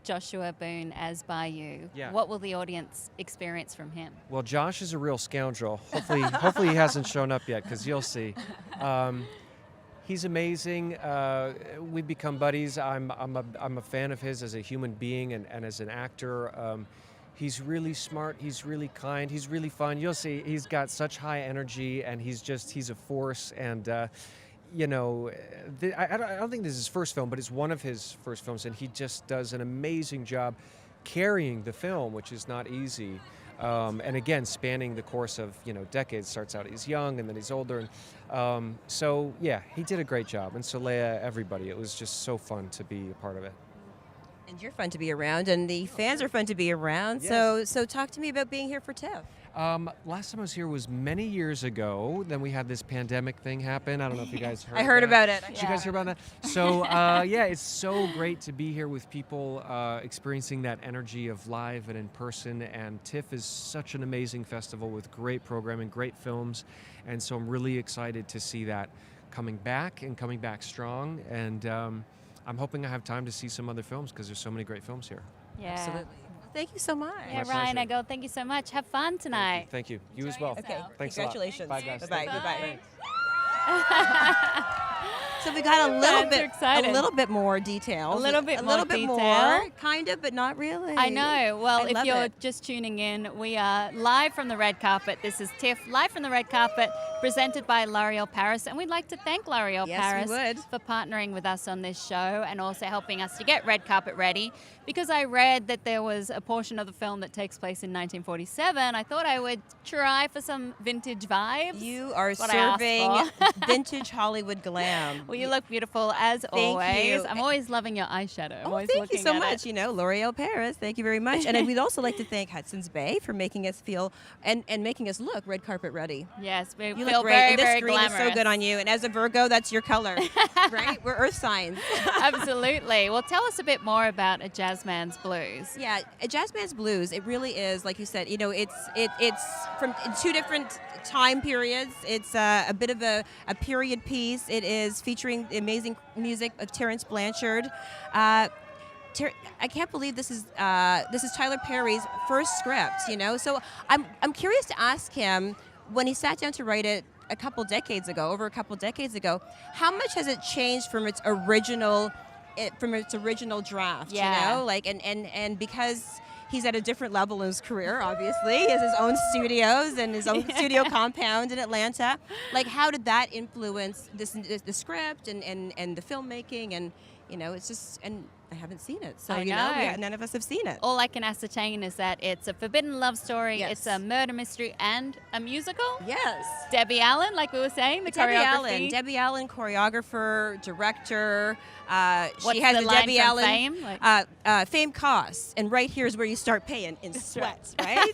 Joshua Boone as Bayou. Yeah. What will the audience experience from him? Well, Josh is a real scoundrel. Hopefully he hasn't shown up yet, because you'll see. He's amazing. We've become buddies. I'm a fan of his as a human being and as an actor. He's really smart. He's really kind. He's really fun. You'll see. He's got such high energy, and he's a force. And I don't think this is his first film, but it's one of his first films, and he just does an amazing job carrying the film, which is not easy. And again, spanning the course of decades. Starts out he's young, and then he's older, and so yeah, he did a great job. And Solea, everybody, it was just so fun to be a part of it. And you're fun to be around, and the fans are fun to be around. Yes. So talk to me about being here for TIFF. Last time I was here was many years ago. Then we had this pandemic thing happen. I don't know if you guys heard. I heard about it. Did you guys hear about that? So yeah, it's so great to be here with people experiencing that energy of live and in person. And TIFF is such an amazing festival with great programming, great films, and so I'm really excited to see that coming back and coming back strong. And I'm hoping I have time to see some other films, because there's so many great films here. Yeah. Absolutely. Thank you so much. Yeah, My Ryan pleasure. Eggold, thank you so much. Have fun tonight. Thank you. You as well. Okay. Thanks a lot. Congratulations. Bye, guys. Bye-bye. Thank you. Bye-bye. So we got a little bit more details. A little bit more more, kind of, but not really. I know. Well, I if love you're it. just tuning in, we are live from the red carpet. This is TIFF, live from the red carpet, presented by L'Oreal Paris. And we'd like to thank L'Oreal Yes, Paris we would. for partnering with us on this show and also helping us to get red carpet ready. Because I read that there was a portion of the film that takes place in 1947, I thought I would try for some vintage vibes. You are What I asked serving vintage Hollywood glam. Well, you look beautiful as always. you. I'm always loving your eyeshadow. I'm Oh, always thank you looking so at much. it. L'Oreal Paris, thank you very much. And we'd also like to thank Hudson's Bay for making us feel and making us look red carpet ready. Yes, we You feel look great. very, And this very green glamorous. is so good on you. And as a Virgo, that's your color, right? We're earth signs. Absolutely. Well, tell us a bit more about A Jazzman's Blues. Yeah, a Jazzman's Blues, it really is, like you said, it's from two different time periods. It's a bit of a period piece. It is featuring the amazing music of Terrence Blanchard. I can't believe this is Tyler Perry's first script, So I'm curious to ask him, when he sat down to write it over a couple decades ago, how much has it changed from its original draft, Yeah. and because he's at a different level in his career, obviously, he has his own studios and his own studio compound in Atlanta. Like, how did that influence the script and the filmmaking? And it's just, and I haven't seen it, so I know. none of us have seen it. All I can ascertain is that it's a forbidden love story, Yes. It's a murder mystery, and a musical. Yes. Debbie Allen, like we were saying, the choreography. Debbie Allen, choreographer, director. What's She has the a line Debbie from Allen. Fame? Fame costs, and right here is where you start paying in sweat, right?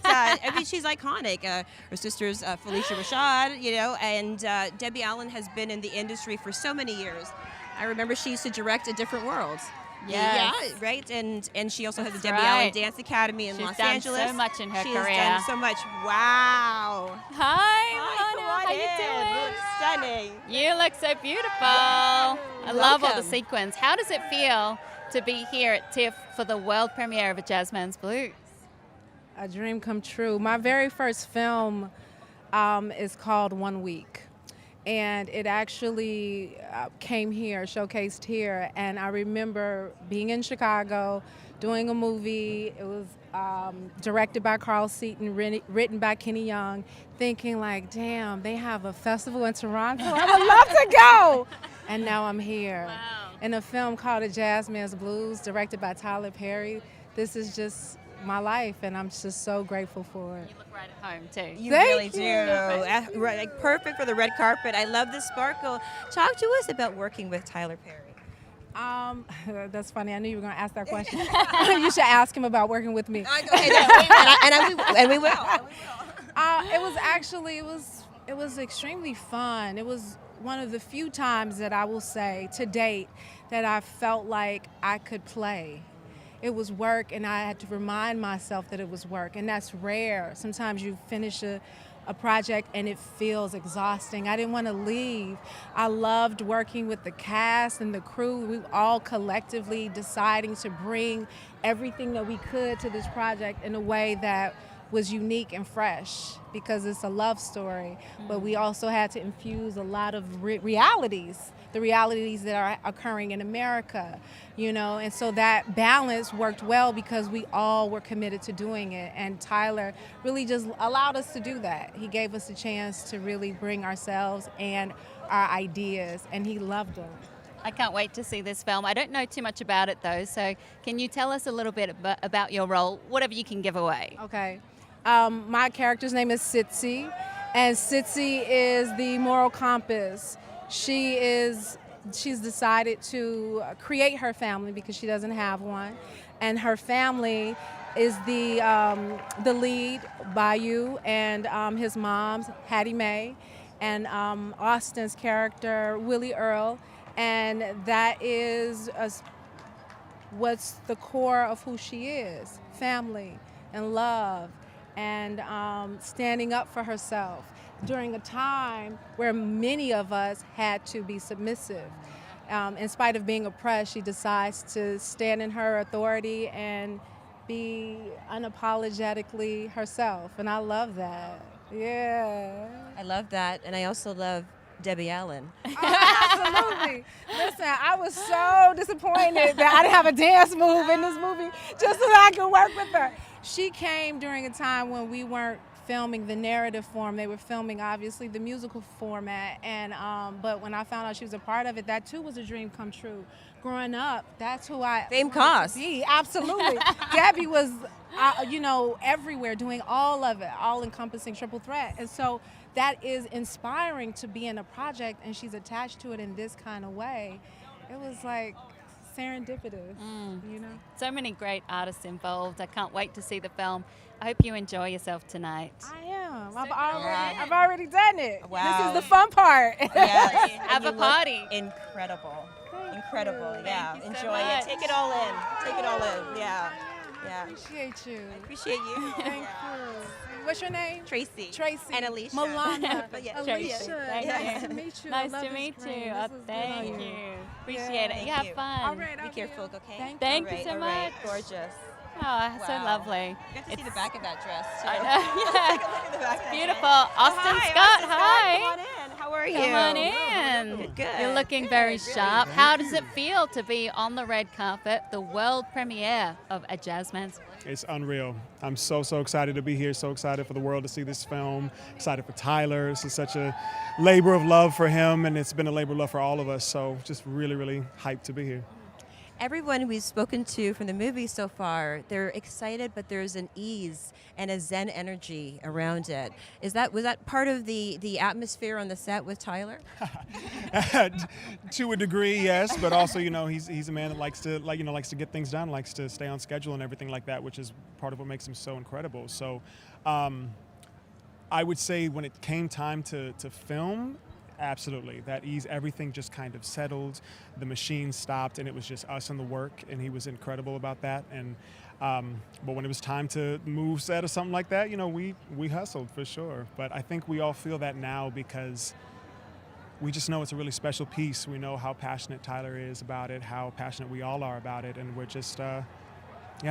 She's iconic. Her sister's Felicia Rashad, and Debbie Allen has been in the industry for so many years. I remember she used to direct A Different World. Yes. Yeah, right. And she also has That's the Debbie right. Allen Dance Academy in She's Los done Angeles. so much in her She career. has done so much. Wow. Hi, Come Lana. on How in. you doing? Look stunning. You look so beautiful. I love all the Welcome. sequins. How does it feel to be here at TIFF for the world premiere of A Jazzman's Blues? A dream come true. My very first film is called 1 Week. And it actually came here, showcased here. And I remember being in Chicago, doing a movie. It was directed by Carl Seaton, written by Kenny Young, thinking like, damn, they have a festival in Toronto. I would love to go. And now I'm here. Wow. In a film called A Jazzman's Blues, directed by Tyler Perry. This is just my life, and I'm just so grateful for it. You look right at home, too. You Thank really you. do. Right, like perfect for the red carpet. I love the sparkle. Talk to us about working with Tyler Perry. That's funny. I knew you were going to ask that question. You should ask him about working with me. And we will. It was extremely fun. It was one of the few times that I will say to date that I felt like I could play. It was work, and I had to remind myself that it was work, and that's rare. Sometimes you finish a a project and it feels exhausting. I didn't want to leave. I loved working with the cast and the crew. We all collectively deciding to bring everything that we could to this project in a way that was unique and fresh, because it's a love story. But we also had to infuse a lot of realities, the realities that are occurring in America, you know, and so that balance worked well because we all were committed to doing it, and Tyler really just allowed us to do that. He gave us a chance to really bring ourselves and our ideas, and he loved them. I can't wait to see this film. I don't know too much about it though, so can you tell us a little bit about your role, whatever you can give away? Okay. My character's name is Sitsi, and Sitsi is the moral compass. She's decided to create her family because she doesn't have one, and her family is the lead, Bayou, and his mom's Hattie Mae, and Austin's character Willie Earl, and that is what's the core of who she is: family and love, and standing up for herself during a time where many of us had to be submissive. In spite of being oppressed, she decides to stand in her authority and be unapologetically herself, and I love that. Yeah. I love that, and I also love Debbie Allen. Absolutely. Listen, I was so disappointed that I didn't have a dance move in this movie just so that I could work with her. She came during a time when we weren't filming the narrative form. They were filming, obviously, the musical format. And but when I found out she was a part of it, that too was a dream come true. Growing up, that's who I Same cast. be. Absolutely. Debbie was, you know, everywhere, doing all of it, all-encompassing triple threat. And so that is inspiring to be in a project, and she's attached to it in this kind of way. It was like serendipitous, you know? So many great artists involved. I can't wait to see the film. I hope you enjoy yourself tonight. I am. I've already done it. Wow. This is the fun part. Yeah, Have a party. Incredible. Thank Incredible. you. Yeah. Thank you so Enjoy much. it. Take it all in. Take it all in. Yeah. Yeah. Appreciate you. Appreciate you. Thank you. What's your name? Tracy. Tracy. And Alicia. Milana. But yeah, Tracy, Alicia. thank Nice you. to meet you. I Nice love to this meet drink. you. This Oh, is good thank on you. you. Appreciate Yeah. it. Thank You have you. fun. All right. Be okay. careful, okay? Thank you All so right, all right. much. Gorgeous. Oh, so Wow. lovely. You have to see It's- the back of that dress, too. I know. Yeah. Take a look at the back of that Beautiful. dress. Austin Hi, Scott, Austin hi. Come on in. How are you? Come on in. Good, good. You're looking Good, very really sharp. good. How does it feel to be on the red carpet, the world premiere of A Jazzman's Blues? It's unreal. I'm so excited to be here, so excited for the world to see this film, excited for Tyler. This is such a labor of love for him, and it's been a labor of love for all of us, so just really hyped to be here. Everyone we've spoken to from the movie so far, they're excited, but there's an ease and a zen energy around it. Was that part of the atmosphere on the set with Tyler? To a degree, yes, but also, you know, he's a man that likes to get things done, likes to stay on schedule and everything like that, which is part of what makes him so incredible. So, I would say when it came time to film, absolutely, that ease, everything just kind of settled. The machine stopped, and it was just us and the work, and he was incredible about that. And but when it was time to move set or something like that, you know, we hustled for sure. But I think we all feel that now because we just know it's a really special piece. We know how passionate Tyler is about it, how passionate we all are about it, and we're just, I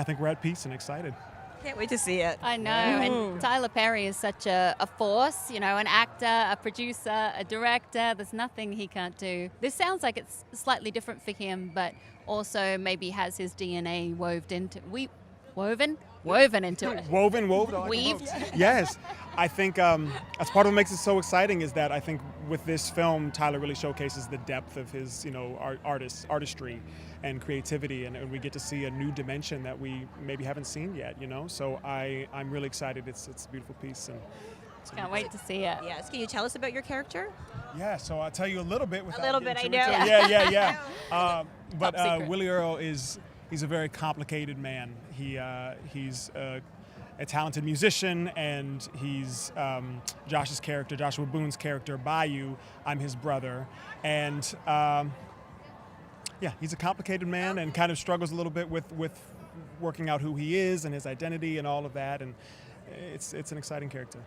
think we're at peace and excited. Can't wait to see it. I know, and Tyler Perry is such a force, you know, an actor, a producer, a director. There's nothing he can't do. This sounds like it's slightly different for him, but also maybe has his DNA woven into it. Woven, Weaved. Yes, I think that's part of what makes it so exciting is that I think with this film, Tyler really showcases the depth of his, you know, artistry and creativity, and we get to see a new dimension that we maybe haven't seen yet, you know. So I'm really excited. It's a beautiful piece, and Can't wait to see it. Yes. Can you tell us about your character? yeah. So I'll tell you a little bit. A little bit, I know. Yeah. But Top secret. Willie Earl he's a very complicated man. He's a talented musician, and he's Joshua Boone's character, Bayou. I'm his brother, and he's a complicated man and kind of struggles a little bit with working out who he is and his identity and all of that, and it's an exciting character.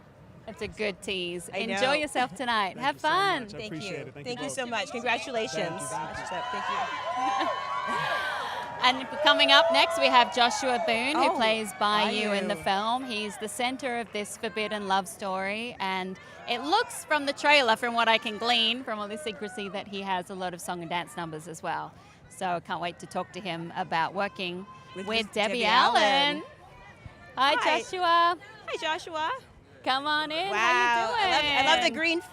It's a good tease. I know. Enjoy yourself tonight. Have so fun. much. I Thank appreciate you. it. Thank you both. so much. Congratulations. Thank you. And coming up next, we have Joshua Boone, who Oh, plays Bayou in the Bayou. film. He's the center of this forbidden love story, and it looks from the trailer, from what I can glean from all the secrecy, that he has a lot of song and dance numbers as well. So I can't wait to talk to him about working with Debbie Allen. Hi, Hi. Joshua. Hi, Joshua. Come on in. Wow. How you doing? I love the green fits.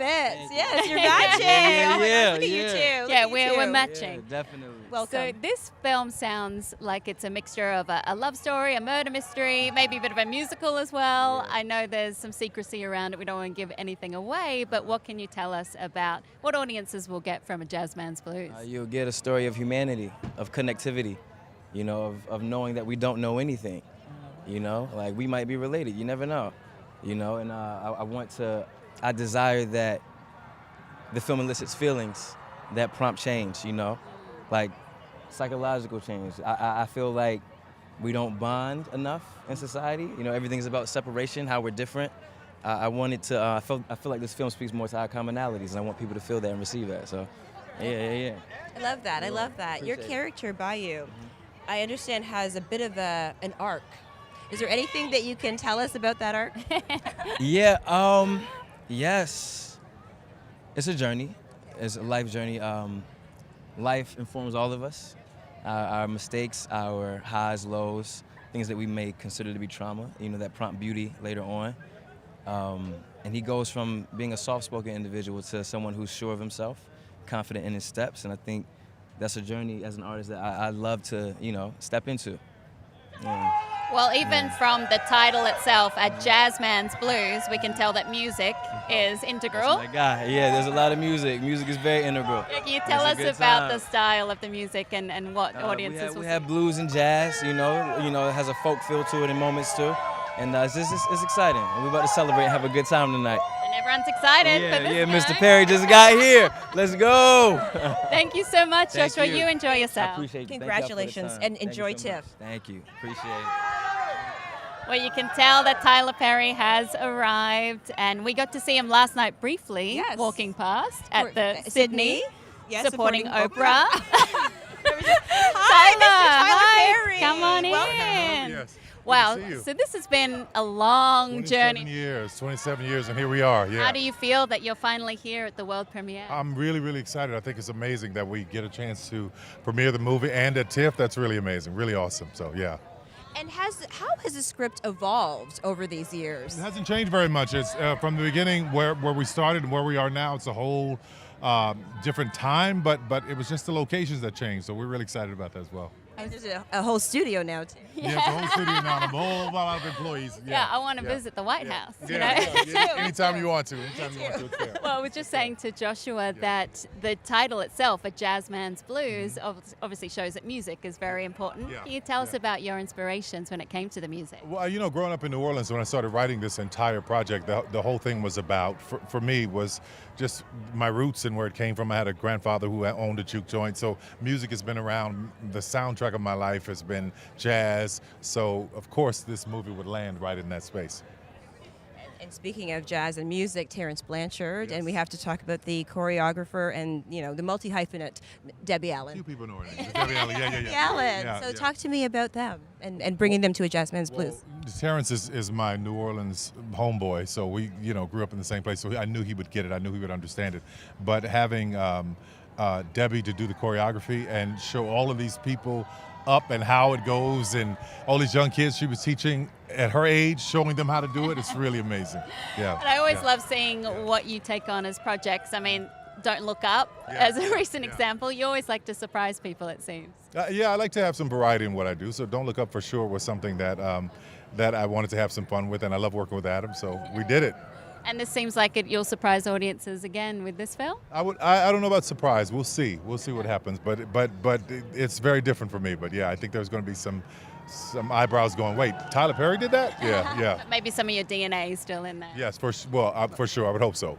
Yes, you're matching. Oh my gosh, look at you two. Look Yeah, at you we're two. matching. Definitely. Welcome. So this film sounds like it's a mixture of a love story, a murder mystery, maybe a bit of a musical as well. I know there's some secrecy around it. We don't want to give anything away, but what can you tell us about what audiences will get from a JAZZMAN'S Blues? You'll get a story of humanity, of connectivity, you know, of knowing that we don't know anything, you know, like we might be related, you never know, you know, and I desire that the film elicits feelings that prompt change, you know, like psychological change. I feel like we don't bond enough in society, you know, everything's about separation, how we're different. I feel like this film speaks more to our commonalities, and I want people to feel that and receive that, so yeah. I love that. I love that. Your Appreciate it. character, Bayou, I understand has a bit of an arc. Is there anything that you can tell us about that arc? Yeah, yes. It's a journey. It's a life journey. Life informs all of us. Our mistakes, our highs, lows, things that we may consider to be trauma, you know, that prompt beauty later on. And he goes from being a soft-spoken individual to someone who's sure of himself, confident in his steps, and I think that's a journey as an artist that I love to, you know, step into. Yeah. Well, even from the title itself, at JAZZMAN'S Blues, we can tell that music is integral. That's my guy. Yeah, there's a lot of music. Music is very integral. Can you tell It's a us good about time. the style of the music and what audiences will we see? have blues and jazz, you know, it has a folk feel to it in moments too. And it's exciting. And we're about to celebrate and have a good time tonight. And everyone's excited for this Mr. guy. Perry just got here. Let's go. Thank you so much, Thank Joshua. you. You enjoy I yourself. appreciate you. Thank Congratulations, y'all for the time. and Thank you enjoy so much. TIFF. Thank you. Appreciate it. Well, you can tell that Tyler Perry has arrived, and we got to see him last night briefly, Yes. walking past at the Sydney. Yes, supporting Oprah. Hi, Tyler, Mr. Tyler Perry. Come on in. Welcome. Yes. Wow, Good to see you. so this has been a long 27 journey. 27 years, and here we are. Yeah. How do you feel that you're finally here at the world premiere? I'm really, really excited. I think it's amazing that we get a chance to premiere the movie and at TIFF. That's really amazing, really awesome. So yeah. And how has the script evolved over these years? It hasn't changed very much. It's from the beginning where we started and where we are now. It's a whole different time, but it was just the locations that changed. So we're really excited about that as well. And there's a whole studio now, too. Yeah, it's a whole studio now, and a whole lot of employees. Yeah, I want to visit the White House. You know? Yeah. Anytime you want to. Anytime you want to, it's there. Well, I was just saying to Joshua that the title itself, A JAZZMAN'S Blues, obviously shows that music is very important. Yeah, Can you tell us yeah. about your inspirations when it came to the music? Well, you know, growing up in New Orleans, when I started writing this entire project, the whole thing was about, for me, was just my roots and where it came from. I had a grandfather who owned a juke joint, so music has been around. The soundtrack of my life has been jazz, so of course this movie would land right in that space. And speaking of jazz and music, Terrence Blanchard, and we have to talk about the choreographer and, you know, the multi-hyphenate, Debbie Allen. Few people know her name. Debbie Allen, yeah. Debbie Allen. Yeah, So yeah. talk to me about them and bringing them to a JAZZMAN'S Blues. Well, Terrence is my New Orleans homeboy, so we, you know, grew up in the same place, so I knew he would get it. I knew he would understand it. But having Debbie to do the choreography and show all of these people up and how it goes, and all these young kids she was teaching at her age, showing them how to do it, it's really amazing. Yeah. And I always yeah. love seeing what you take on as projects. I mean, Don't Look Up Yeah. as a recent Yeah. example. You always like to surprise people, it seems. Yeah, I like to have some variety in what I do, so Don't Look Up for sure was something that that I wanted to have some fun with, and I love working with Adam, so we did it. And this seems like you'll surprise audiences again with this film. I don't know about surprise. We'll see what happens, but it's very different for me. But yeah, I think there's going to be some eyebrows going, wait, Tyler Perry did that? Yeah. Maybe some of your DNA is still in there. Yes, for sure. I would hope so.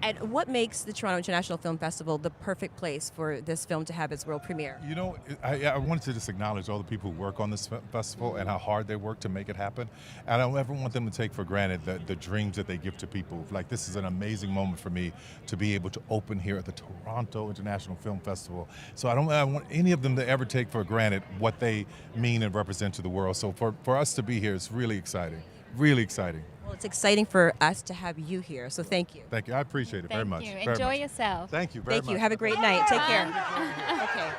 And what makes the Toronto International Film Festival the perfect place for this film to have its world premiere? You know, I wanted to just acknowledge all the people who work on this festival and how hard they work to make it happen. And I don't ever want them to take for granted the dreams that they give to people. Like, this is an amazing moment for me to be able to open here at the Toronto International Film Festival. So I want any of them to ever take for granted what they mean and represent to the world. So for us to be here is really exciting, really exciting. Well, it's exciting for us to have you here, so thank you. Thank you. I appreciate it very much. Thank you. very Enjoy much. yourself. Thank you very much. Thank you. Have a great night. Take care. Okay.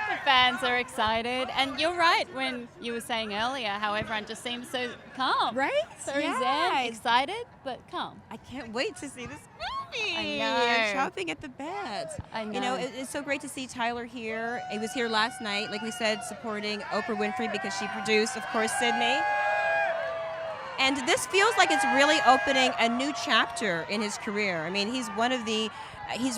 The fans are excited, and you're right when you were saying earlier how everyone just seems so calm. Right? So Yeah. zen, excited, but calm. I can't wait to see this movie. I know. Chopping at the bit. I know. You know, it's so great to see Tyler here. He was here last night, like we said, supporting Oprah Winfrey because she produced, of course, Sydney. And this feels like it's really opening a new chapter in his career. I mean, he's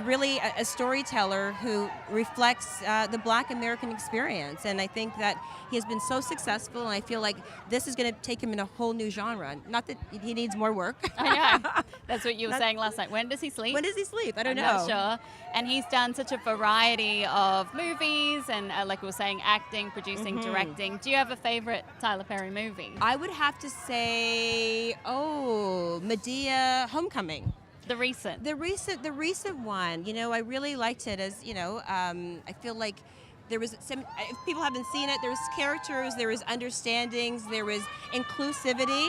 really a storyteller who reflects the Black American experience. And I think that he has been so successful, and I feel like this is going to take him in a whole new genre. Not that he needs more work. I know. That's what you were saying last night. When does he sleep? When does he sleep? I don't know. I'm not sure. And he's done such a variety of movies and, like we were saying, acting, producing, directing. Do you have a favorite Tyler Perry movie? I would have to say, Medea Homecoming. The recent. The recent one. You know, I really liked it. As you know, I feel like there was some. If people haven't seen it, there was characters, there was understandings, there was inclusivity.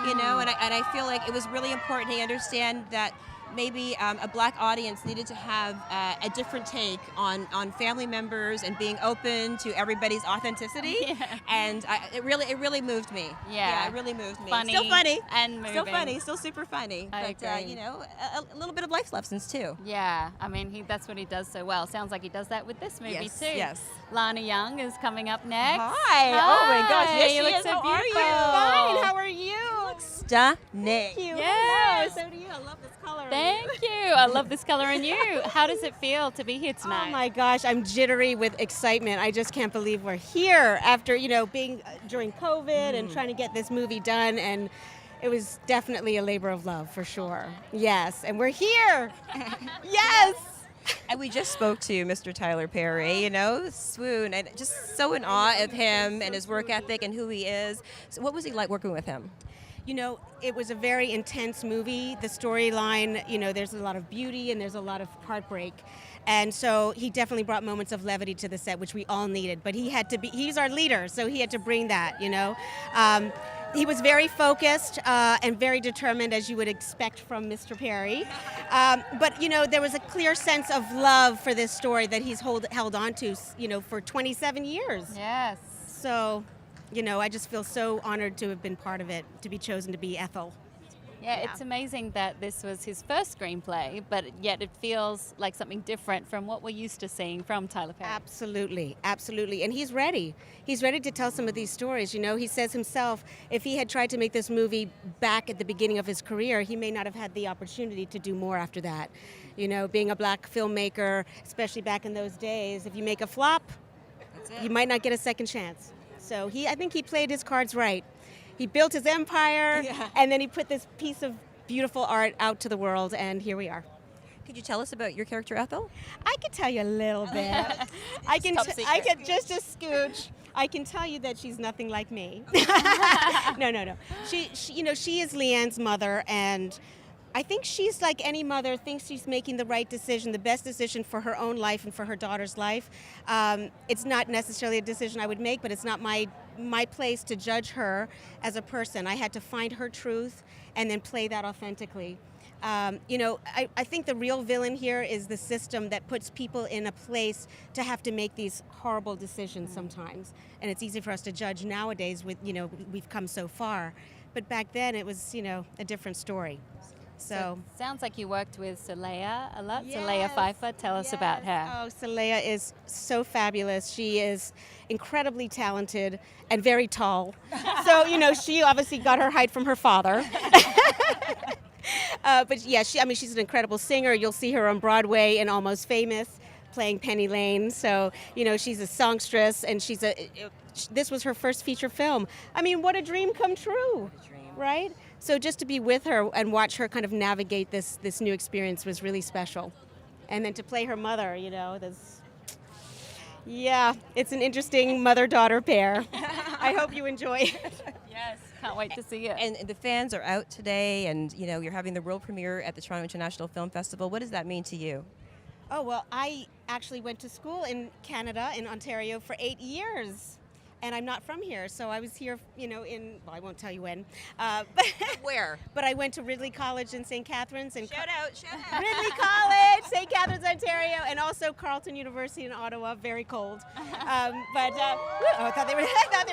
You know, and I feel like it was really important to understand that maybe a Black audience needed to have a different take on family members and being open to everybody's authenticity. Yeah. And it really moved me. Yeah, it really moved me. Funny Still funny and moving. Still funny, still super funny. I But agree. you know, a little bit of life lessons too. Yeah, I mean, that's what he does so well. Sounds like he does that with this movie Yes, too. yes. Lana Young is coming up next. Hi. Oh my gosh. Hi, Yes, you she look is. so How are beautiful. you? Fine. How are you? You look stunning. Yes. So do you. I love this color. Thank you. I love this color in you. How does it feel to be here tonight? Oh my gosh, I'm jittery with excitement. I just can't believe we're here after, being during COVID and trying to get this movie done, and it was definitely a labor of love for sure. Yes, and we're here. Yes. And we just spoke to Mr. Tyler Perry, swoon, and just so in awe of him and his work ethic and who he is. So what was he like working with him? It was a very intense movie. The storyline, there's a lot of beauty and there's a lot of heartbreak. And so he definitely brought moments of levity to the set, which we all needed. But he's our leader, so he had to bring that, He was very focused and very determined, as you would expect from Mr. Perry. But, there was a clear sense of love for this story that he's held on to, for 27 years. Yes. So, I just feel so honored to have been part of it, to be chosen to be Ethel. Yeah, it's amazing that this was his first screenplay, but yet it feels like something different from what we're used to seeing from Tyler Perry. Absolutely, absolutely. And he's ready. He's ready to tell some of these stories. He says himself, if he had tried to make this movie back at the beginning of his career, he may not have had the opportunity to do more after that. Being a Black filmmaker, especially back in those days, if you make a flop, you might not get a second chance. So I think he played his cards right. He built his empire, and then he put this piece of beautiful art out to the world, and here we are. Could you tell us about your character, Ethel? I could tell you a little bit. I can just a scooch. I can tell you that she's nothing like me. No. She is Leanne's mother, and I think she's like any mother, thinks she's making the right decision, the best decision for her own life and for her daughter's life. It's not necessarily a decision I would make, but it's not my place to judge her as a person. I had to find her truth and then play that authentically. I think the real villain here is the system that puts people in a place to have to make these horrible decisions sometimes. And it's easy for us to judge nowadays with, we've come so far. But back then it was, a different story. So sounds like you worked with Solea a lot. Yes, Solea Pfeiffer, tell us about her. Oh, Solea is so fabulous. She is incredibly talented and very tall. So, she obviously got her height from her father. But yeah, she's an incredible singer. You'll see her on Broadway in Almost Famous, playing Penny Lane. So, she's a songstress, and this was her first feature film. I mean, what a dream come true, right? So just to be with her and watch her kind of navigate this new experience was really special. And then to play her mother, you know, yeah, it's an interesting mother-daughter pair. I hope you enjoy it. Yes, can't wait to see it. And the fans are out today, and you know you're having the world premiere at the Toronto International Film Festival. What does that mean to you? Oh, well, I actually went to school in Canada, in Ontario, for 8 years. And I'm not from here, so I was here, you know, well, I won't tell you when. Where? But I went to Ridley College in St. Catharines. And Shout out. Ridley College, St. Catharines, Ontario, and also Carleton University in Ottawa, very cold. I thought they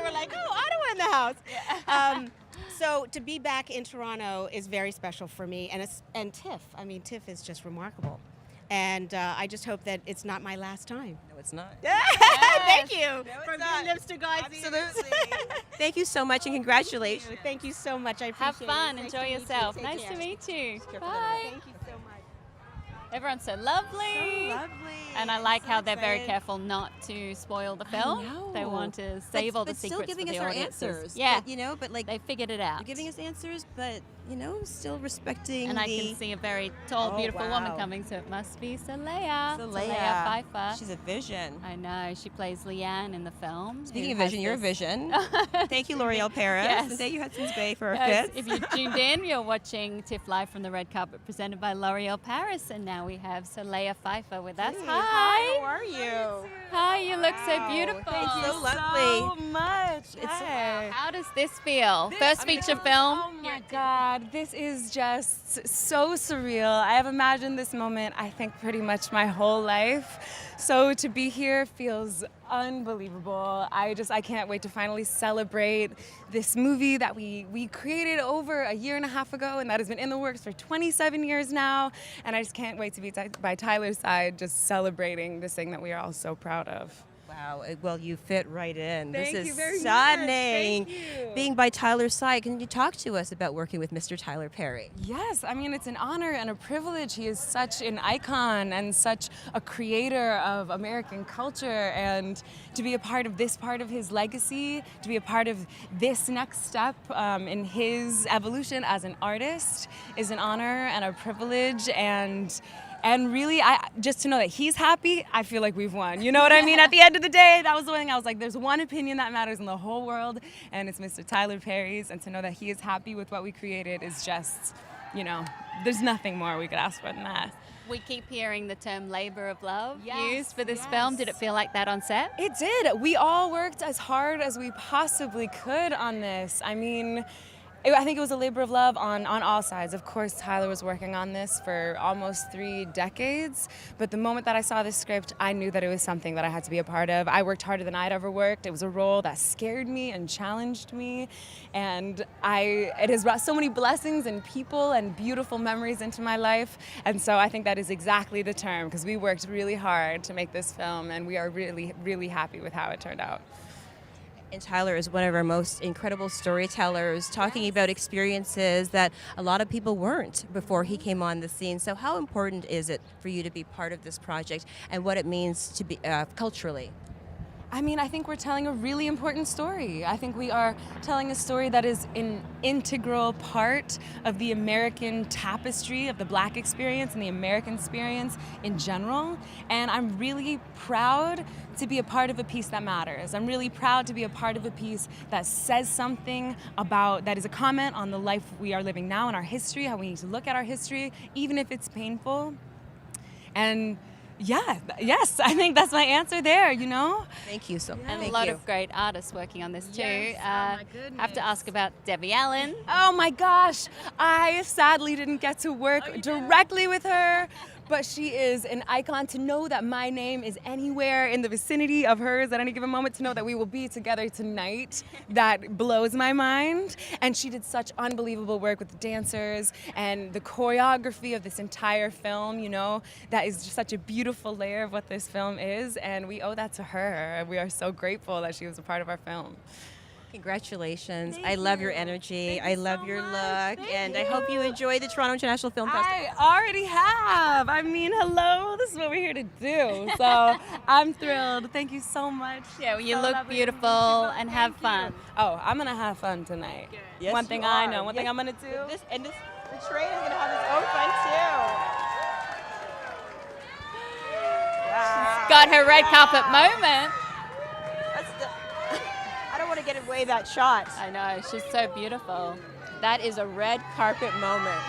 were like, oh, Ottawa in the house. So to be back in Toronto is very special for me, and TIFF. I mean, TIFF is just remarkable. And I just hope that it's not my last time. No, it's not. Thank you. From not. your lips to God's Absolutely. Thank you so much and congratulations. Thank you so much. I Have appreciate fun. it. Enjoy Nice to meet you. yourself. Take Nice care. to meet you. Thank Bye. you so much. Everyone's so lovely. And I like how they're very careful not to spoil the film. know. They want to save all the but still secrets giving for the us our audiences. answers. Yeah, But, you know, but like they figured it out. you're giving us answers, but you know, still respecting And the. I can see a very tall, Oh, beautiful woman wow. coming, so it must be Solea. Solea. Pfeiffer. She's a vision. I know. She plays Leanne in the film. Speaking who of has vision, you're a this- vision. Thank you, L'Oreal Paris. Yes. And thank you, Hudson's Bay, for our Yes, fits. if you tuned in, you're watching TIFF Live from the red carpet presented by L'Oreal Paris. And now we have Solea Pfeiffer with us. Hi. How are you? Hi, you look so beautiful. Thank you so lovely. So much. Hey. How does this feel? First feature film. Oh my God, this is just so surreal. I have imagined this moment, I think, pretty much my whole life. So to be here feels unbelievable. I can't wait to finally celebrate this movie that we created over a year and a half ago, and that has been in the works for 27 years now. And I just can't wait to be by Tyler's side, just celebrating this thing that we are all so proud of. Wow. Well, you fit right in. Thank this you is very much. stunning. Thank you. Being by Tyler's side, can you talk to us about working with Mr. Tyler Perry? Yes, I mean, it's an honor and a privilege. He is such an icon and such a creator of American culture, and to be a part of this part of his legacy, to be a part of this next step in his evolution as an artist is an honor and a privilege, and really, just to know that he's happy, I feel like we've won. You know what I mean? At the end of the day, that was the thing. I was like, there's one opinion that matters in the whole world, and it's Mr. Tyler Perry's. And to know that he is happy with what we created is just, you know, there's nothing more we could ask for than that. We keep hearing the term labor of love Yes, used for this yes. film. Did it feel like that on set? It did. We all worked as hard as we possibly could on this. I mean, I think it was a labor of love on all sides. Of course, Tyler was working on this for almost 3 decades, but the moment that I saw this script, I knew that it was something that I had to be a part of. I worked harder than I'd ever worked. It was a role that scared me and challenged me, and it has brought so many blessings and people and beautiful memories into my life, and so I think that is exactly the term, because we worked really hard to make this film, and we are really, really happy with how it turned out. And Tyler is one of our most incredible storytellers, talking about experiences that a lot of people weren't before he came on the scene. So how important is it for you to be part of this project and what it means to be culturally? I mean, I think we're telling a really important story. I think we are telling a story that is an integral part of the American tapestry of the Black experience and the American experience in general. And I'm really proud to be a part of a piece that matters. I'm really proud to be a part of a piece that says something about, that is a comment on the life we are living now in our history, how we need to look at our history, even if it's painful. And yes, I think that's my answer there, you know? Thank you so much. And Thank a lot you. of great artists working on this too. Yes. Oh my goodness. Have to ask about Debbie Allen. Oh my gosh, I sadly didn't get to work directly with her, but she is an icon. To know that my name is anywhere in the vicinity of hers at any given moment, to know that we will be together tonight, that blows my mind. And she did such unbelievable work with the dancers and the choreography of this entire film, you know, that is just such a beautiful layer of what this film is, and we owe that to her. We are so grateful that she was a part of our film. Congratulations. Thank I love your you. energy. Thank I you love so your much. look. Thank And I you. hope you enjoy the Toronto International Film Festival. I already have. I mean, hello. This is what we're here to do. So I'm thrilled. Thank you so much. Yeah, well, you So look lovely to meet beautiful you. and have Thank fun. you. Oh, I'm gonna have fun tonight. Yes, one thing you I are. know. One thing Yes. I'm gonna do. The train is going to have its own fun, too. Wow. Got her red carpet moment. I don't want to get away that shot. I know, she's so beautiful. That is a red carpet moment.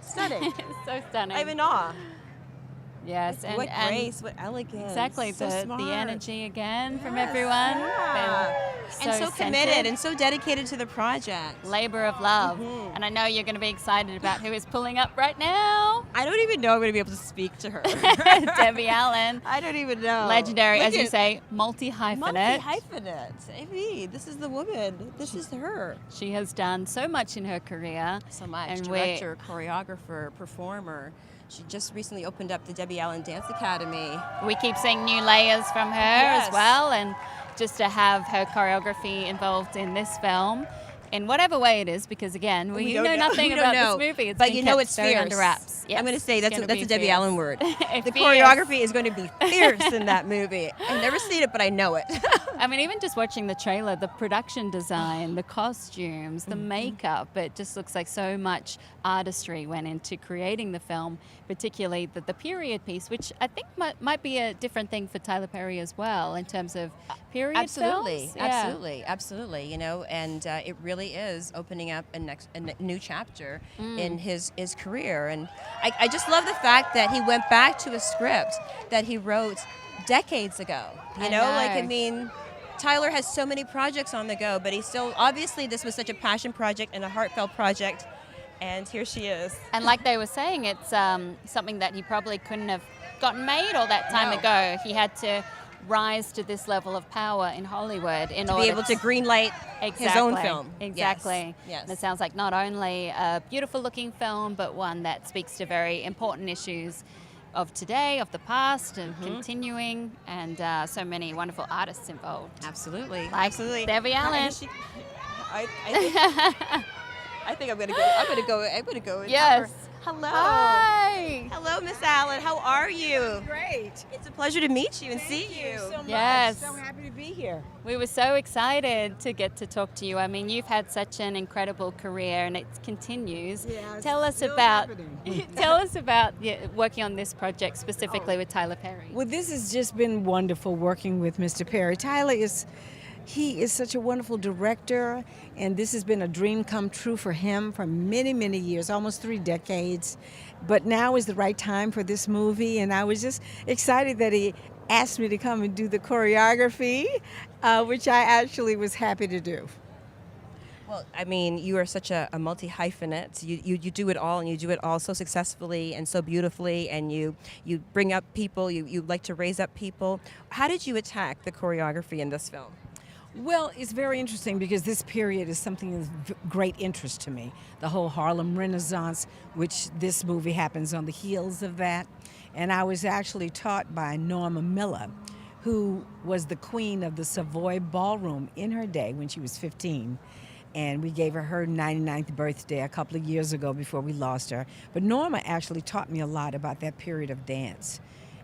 Stunning. So stunning. I'm in awe. Yes, and what grace, what elegance. exactly So the smart. energy again from Yes, everyone. yeah. And so committed centered. and so dedicated to the project. Labor of love. Mhm. And I know you're going to be excited about who is pulling up right now. I don't even know I'm going to be able to speak to her. Debbie Allen. I don't even know. Legendary, Look as you at- say, multi-hyphenate. Multi-hyphenate. Amy, this is the woman. This is her. She has done so much in her career. So much. And Director, choreographer, performer. She just recently opened up the Debbie Allen Dance Academy. We keep seeing new layers from her Yes. as well, and just to have her choreography involved in this film, in whatever way it is, because again, we don't know nothing We don't about know. this movie. It's but been you know kept it's very fierce. under wraps. Yes, I'm going to say it's that's gonna a be Debbie fierce. Allen word. The Fierce. choreography is going to be fierce in that movie. I've never seen it, but I know it. I mean, even just watching the trailer, the production design, the costumes, the makeup, it just looks like so much artistry went into creating the film, particularly the period piece, which I think might be a different thing for Tyler Perry as well in terms of period Absolutely, films. Yeah. absolutely, absolutely. You know, and it really is opening up a new chapter in his career. And I just love the fact that he went back to a script that he wrote decades ago. You know, like I mean, Tyler has so many projects on the go, but he still obviously this was such a passion project and a heartfelt project. And here she is. And like they were saying, it's something that he probably couldn't have gotten made all that time No. ago. He had to rise to this level of power in Hollywood in To order be able to greenlight his own film. Exactly. Yes. And it sounds like not only a beautiful looking film, but one that speaks to very important issues of today, of the past, and continuing, and so many wonderful artists involved. Absolutely. Like Absolutely. Debbie Allen. I think I'm gonna go. I'm gonna go. And Yes. have her. Hello. Hi. Hello, Miss Allen. How are you? Great. It's a pleasure to meet you and see you. So much. Yes. So happy to be here. We were so excited to get to talk to you. I mean, you've had such an incredible career, and it continues. Yeah, it's Tell us still about happening. tell us about working on this project specifically with Tyler Perry. Well, this has just been wonderful working with Mr. Perry. Tyler is such a wonderful director, and this has been a dream come true for him for many, many years, almost 3 decades. But now is the right time for this movie, and I was just excited that he asked me to come and do the choreography, which I actually was happy to do. Well, I mean, you are such a multi-hyphenate. You do it all, and you do it all so successfully and so beautifully, and you bring up people, you like to raise up people. How did you attack the choreography in this film? Well, it's very interesting because this period is something of great interest to me. The whole Harlem Renaissance, which this movie happens on the heels of that. And I was actually taught by Norma Miller, who was the queen of the Savoy Ballroom in her day when she was 15. And we gave her 99th birthday a couple of years ago before we lost her. But Norma actually taught me a lot about that period of dance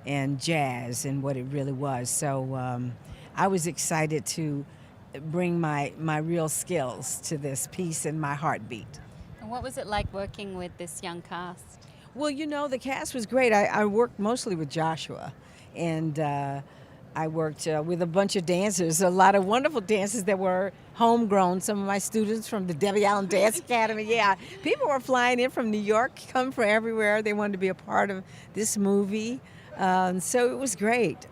and jazz and what it really was. So I was excited to bring my real skills to this piece and my heartbeat. And what was it like working with this young cast? Well, you know, the cast was great. I worked mostly with Joshua, and I worked with a bunch of dancers, a lot of wonderful dancers that were homegrown. Some of my students from the Debbie Allen Dance Academy. Yeah, people were flying in from New York, come from everywhere. They wanted to be a part of this movie. So it was great.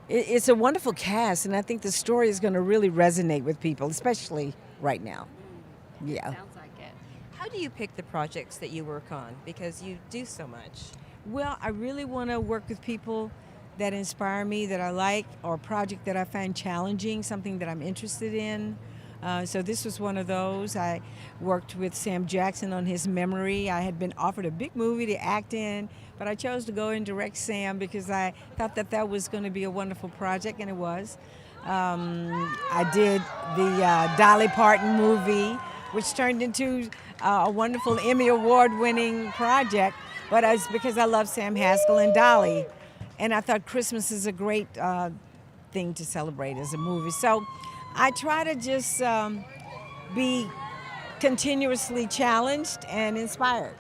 It's a wonderful cast, and I think the story is going to really resonate with people, especially right now. Yeah. Sounds like it. How do you pick the projects that you work on? Because you do so much. Well, I really want to work with people that inspire me, that I like, or a project that I find challenging, something that I'm interested in. So this was one of those. I worked with Sam Jackson on his Memory. I had been offered a big movie to act in, but I chose to go and direct Sam because I thought that was going to be a wonderful project, and it was. I did the Dolly Parton movie, which turned into a wonderful Emmy Award-winning project, but it's because I love Sam Haskell and Dolly, and I thought Christmas is a great thing to celebrate as a movie. So I try to just be continuously challenged and inspired.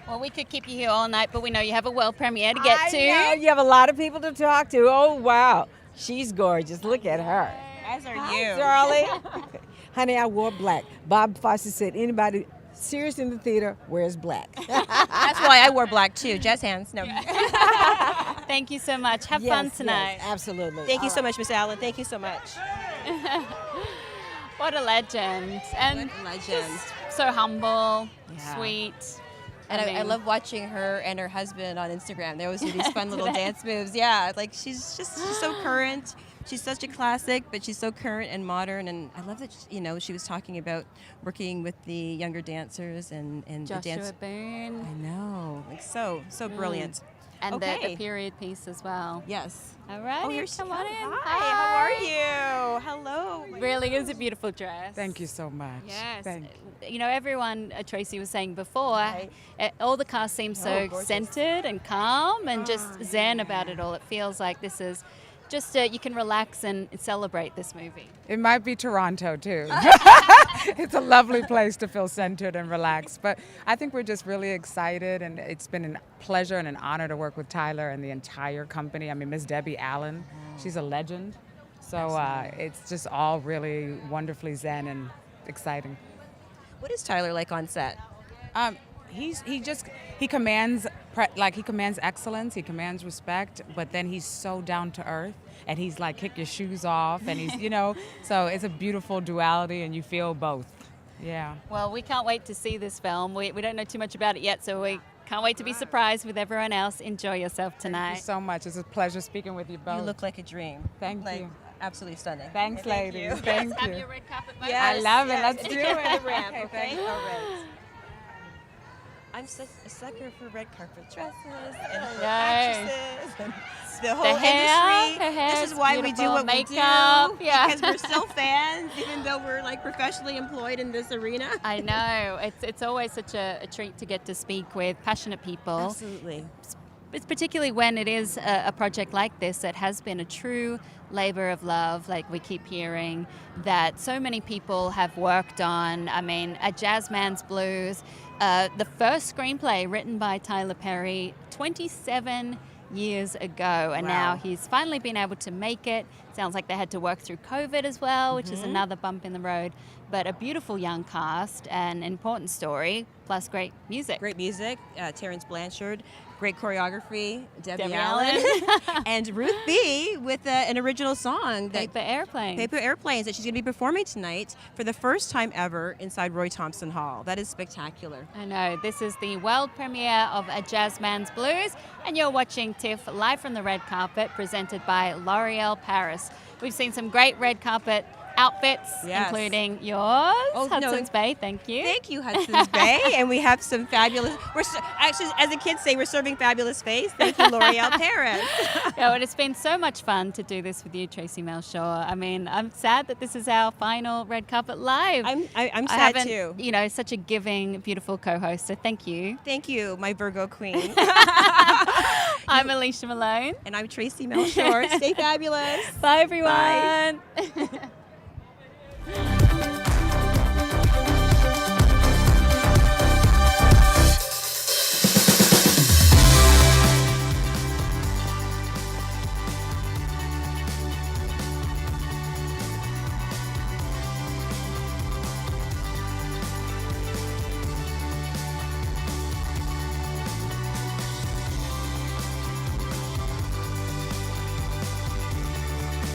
Well, we could keep you here all night, but we know you have a world premiere to get to. I know, you have a lot of people to talk to. Oh, wow. She's gorgeous. Look at her. As are Hi, you. Charlie. Honey, I wore black. Bob Fosse said anybody serious in the theater wears black. That's why I wore black too. Jazz hands. No. Thank you so much. Have Yes, fun tonight. Yes, absolutely. Thank you so much, Miss Allen. Thank you so much. What a legend. And What a legend. just so humble, Yeah. sweet. And I mean, love watching her and her husband on Instagram. They always do these fun little dance moves. Yeah, like she's so current. She's such a classic, but she's so current and modern. And I love that, she was talking about working with the younger dancers and the dance. Joshua Boone. I know, like so brilliant. And Okay. the period piece as well. Yes. All right, Oh, here she come on in. Hi, how are you? Hello. Really is a beautiful dress. Thank you so much. Yes. Thank Everyone, Tracy was saying before, Right. all the cast seems so gorgeous. centered and calm and just zen about it all. It feels like this is just you can relax and celebrate this movie. It might be Toronto too. It's a lovely place to feel centered and relaxed. But I think we're just really excited, and it's been a pleasure and an honor to work with Tyler and the entire company. I mean, Miss Debbie Allen, she's a legend. So it's just all really wonderfully zen and exciting. What is Tyler like on set? He commands excellence, he commands respect, but then he's so down to earth, and he's like kick your shoes off, and he's so it's a beautiful duality, and you feel both. Yeah. Well, we can't wait to see this film. We don't know too much about it yet, so we can't wait to be surprised with everyone else. Enjoy yourself Thank tonight. you so much. It's a pleasure speaking with you both. You look like a dream. Thank like, you. Absolutely stunning. Thanks, Thank ladies. you. Thank Have you. your red carpet moment. I love it. Yes. Let's do it. The ramp, Okay, okay? thank you. All right. I'm such a sucker for red carpet dresses and for actresses and the whole industry. her hair This is is why we do beautiful, what makeup, we do. yeah. Because we're still fans, even though we're like professionally employed in this arena. I know. It's always such a treat to get to speak with passionate people. Absolutely. It's particularly when it is a project like this that has been a true labor of love, like we keep hearing, that so many people have worked on. I mean, A JAZZMAN'S Blues, the first screenplay written by Tyler Perry 27 years ago, and now he's finally been able to make it. Sounds like they had to work through COVID as well, which is another bump in the road. But a beautiful young cast, an important story, plus great music. Great music, Terrence Blanchard. Great choreography, Debbie Allen. and Ruth B. with an original song. Paper Airplanes. Paper Airplanes that she's going to be performing tonight for the first time ever inside Roy Thompson Hall. That is spectacular. I know. This is the world premiere of A JAZZMAN'S Blues, and you're watching TIFF live from the red carpet, presented by L'Oreal Paris. We've seen some great red carpet outfits, Yes. including yours, Oh, no. Hudson's Bay. Thank you. Thank you, Hudson's Bay. And we have some fabulous, actually, as the kids say, we're serving fabulous face. Thank you, L'Oreal Paris. Yeah, well, it's been so much fun to do this with you, Tracy Melchor. I mean, I'm sad that this is our final red carpet live. I'm I sad haven't, too. You know, such a giving, beautiful co-host. So thank you. Thank you, my Virgo queen. I'm Alicia Malone. And I'm Tracy Melchor. Stay fabulous. Bye, everyone. Bye.